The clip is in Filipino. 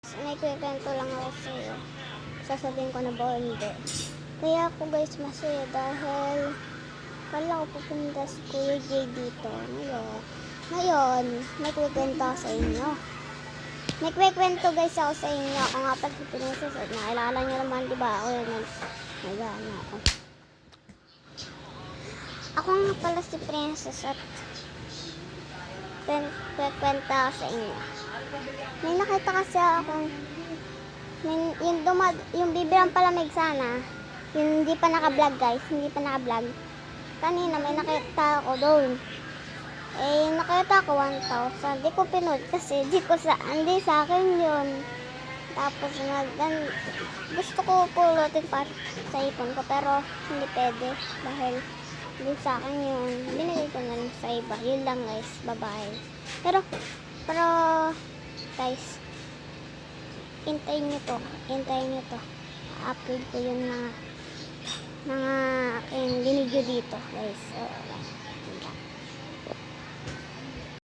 May kwento lang ako sa'yo. Sasabihin ko na ba o hindi? Kaya ako guys masaya dahil kala ko pupunta si Kuya Jay dito. Ngayon, may kwento ako sa inyo. May kwento guys ako sa inyo. Ako nga pala si Princess at nakilala nyo naman diba ako yun. Nagana ako. Ako nga pala si Princess at kwento ako sa inyo. May nakita kasi akong yung bibirang palamig sana, yung hindi pa naka-vlog guys, hindi pa naka-vlog. Kanina may nakita ako doon. Nakita ko 1,000. Di ko pinood kasi hindi sa akin yun. Tapos gusto ko pulutin pa sa ipon ko pero hindi pwede dahil hindi sa akin yun. Binigay ko na lang sa iba. Yun lang guys, babae. Pero guys, hintayin nyo to. I-upload ko yung mga aking binidyo dito guys.